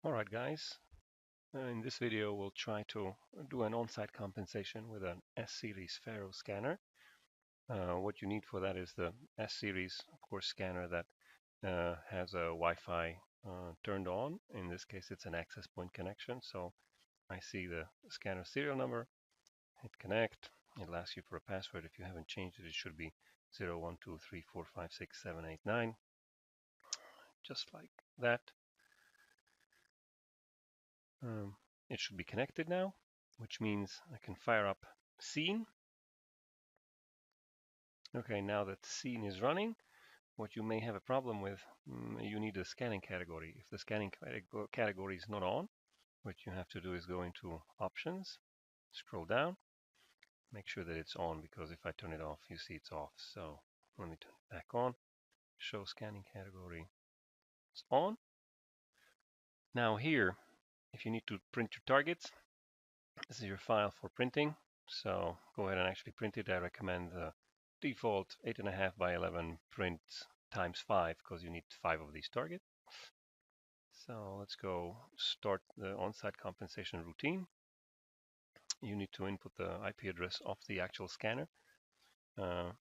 Alright guys, in this video we'll try to do an on-site compensation with an S-series FARO scanner. What you need for that is the S-series, of course, scanner that has a Wi-Fi turned on. In this case it's an access point connection, so I see the scanner serial number, hit connect, it'll ask you for a password. If you haven't changed it, it should be 0123456789, just like that. It should be connected now, which means I can fire up scene. Okay, now that scene is running, what you may have a problem with, you need a scanning category. If the scanning category is not on, what you have to do is go into options, scroll down, make sure that it's on, because if I turn it off, you see it's off. So let me turn it back on, show scanning category, it's on. Now here, if you need to print your targets, this is your file for printing. So go ahead and actually print it. I recommend the default 8.5 by 11 print times 5 because you need 5 of these targets. So let's go start the on-site compensation routine. You need to input the IP address of the actual scanner.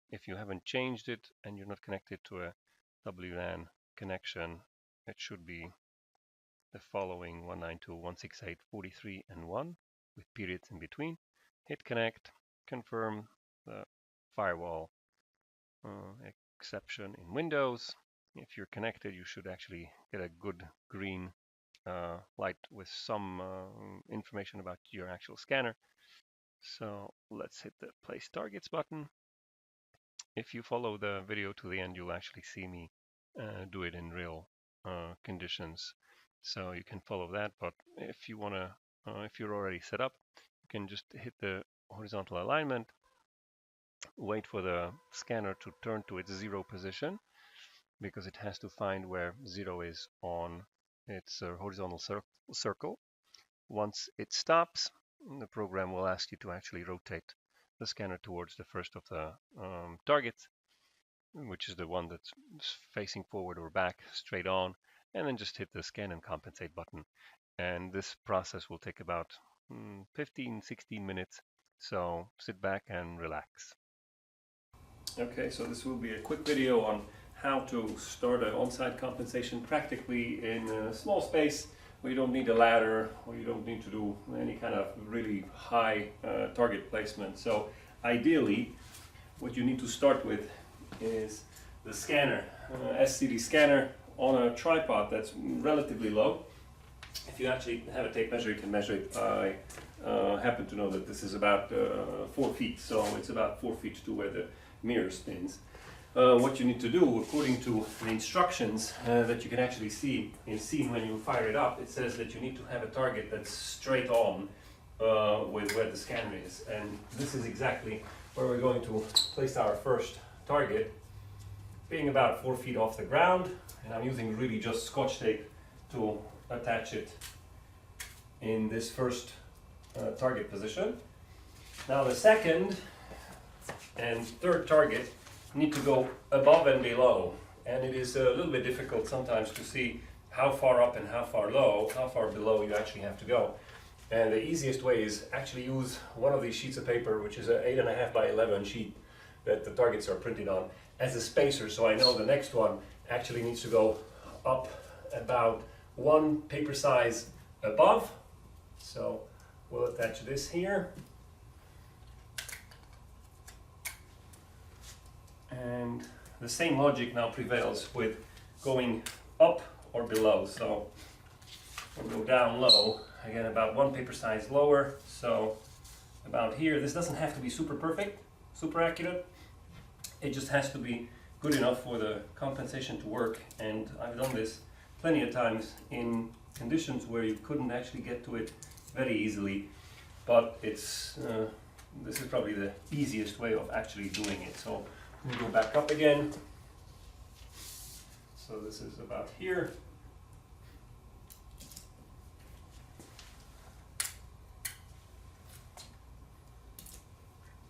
If you haven't changed it and you're not connected to a WLAN connection, it should be the following 192.168.43 and 1 with periods in between. Hit connect, confirm the firewall exception in Windows. If you're connected, you should actually get a good green light with some information about your actual scanner. So let's hit the place targets button. If you follow the video to the end, you'll actually see me do it in real conditions. So you can follow that, but if you want to, if you're already set up, you can just hit the horizontal alignment, wait for the scanner to turn to its 0 position, because it has to find where 0 is on its horizontal circle. Once it stops, the program will ask you to actually rotate the scanner towards the first of the targets, which is the one that's facing forward or back, straight on, and then just hit the scan and compensate button. And this process will take about 15-16 minutes, so sit back and relax. Okay, so this will be a quick video on how to start an on-site compensation practically in a small space where you don't need a ladder or you don't need to do any kind of really high target placement. So ideally, what you need to start with is the scanner, S-series scanner on a tripod that's relatively low. If you actually have a tape measure, you can measure it. I happen to know that this is about 4 feet, so it's about 4 feet to where the mirror spins. What you need to do, according to the instructions that you can actually see in scene when you fire it up, it says that you need to have a target that's straight on with where the scanner is. And this is exactly where we're going to place our first target, being about 4 feet off the ground. And I'm using really just Scotch tape to attach it in this first target position. Now the second and third target need to go above and below, and it is a little bit difficult sometimes to see how far up and how far below you actually have to go. And the easiest way is actually use one of these sheets of paper, which is an 8.5 by 11 sheet that the targets are printed on, as a spacer, so I know the next one actually needs to go up about 1 paper size above. So we'll attach this here. And the same logic now prevails with going up or below. So we'll go down low, again about 1 paper size lower, so about here. This doesn't have to be super perfect, super accurate. It just has to be good enough for the compensation to work. And I've done this plenty of times in conditions where you couldn't actually get to it very easily, but it's this is probably the easiest way of actually doing it. So we go back up again. So this is about here.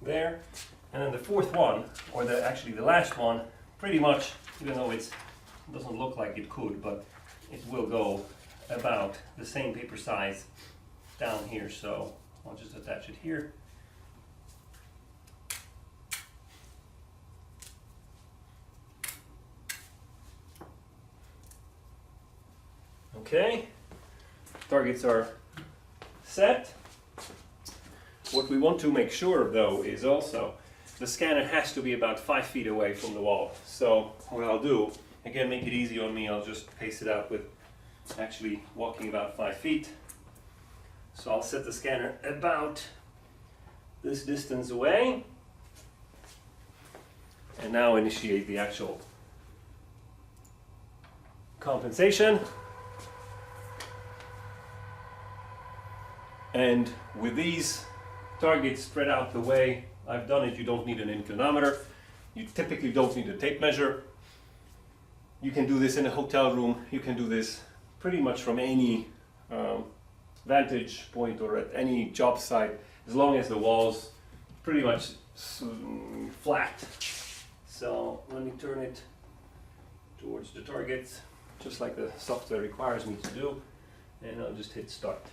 There. And then the fourth one, or actually the last one, pretty much, even though it doesn't look like it could, but it will go about the same paper size down here, so I'll just attach it here. Okay, targets are set. What we want to make sure though is also the scanner has to be about 5 feet away from the wall. So what I'll do, again, make it easy on me, I'll just pace it out with actually walking about 5 feet. So I'll set the scanner about this distance away and now initiate the actual compensation. And with these targets spread out the way I've done it, you don't need an inclinometer. You typically don't need a tape measure. You can do this in a hotel room. You can do this pretty much from any vantage point or at any job site, as long as the wall's pretty much flat. So let me turn it towards the targets, just like the software requires me to do, and I'll just hit start.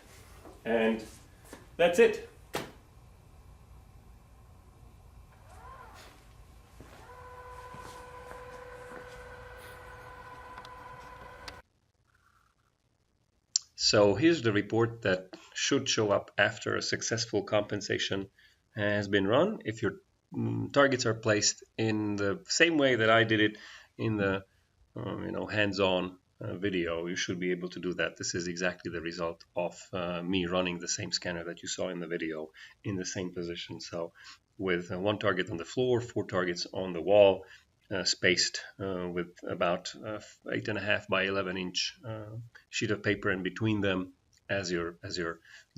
And that's it. So here's the report that should show up after a successful compensation has been run. If your targets are placed in the same way that I did it in the hands-on video, you should be able to do that. This is exactly the result of me running the same scanner that you saw in the video in the same position. So with one target on the floor, 4 targets on the wall, spaced with about 8.5 by 11 inch sheet of paper in between them as your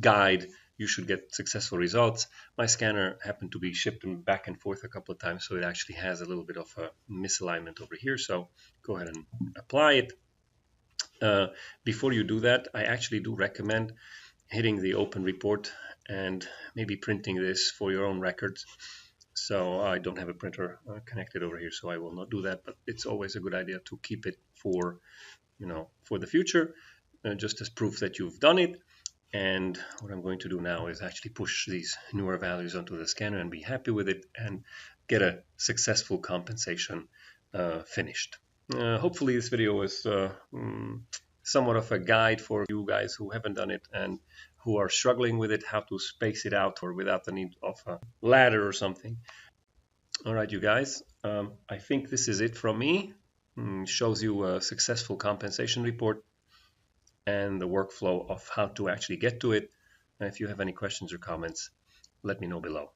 guide, you should get successful results. My scanner happened to be shipped back and forth a couple of times, so it actually has a little bit of a misalignment over here. So go ahead and apply it. Before you do that, I actually do recommend hitting the open report and maybe printing this for your own records. So I don't have a printer connected over here, so I will not do that, but it's always a good idea to keep it for the future, just as proof that you've done it. And what I'm going to do now is actually push these newer values onto the scanner and be happy with it and get a successful compensation finished. Hopefully this video is somewhat of a guide for you guys who haven't done it and who are struggling with it, how to space it out or without the need of a ladder or something. All right, you guys, I think this is it from me. Shows you a successful compensation report and the workflow of how to actually get to it. And if you have any questions or comments, let me know below.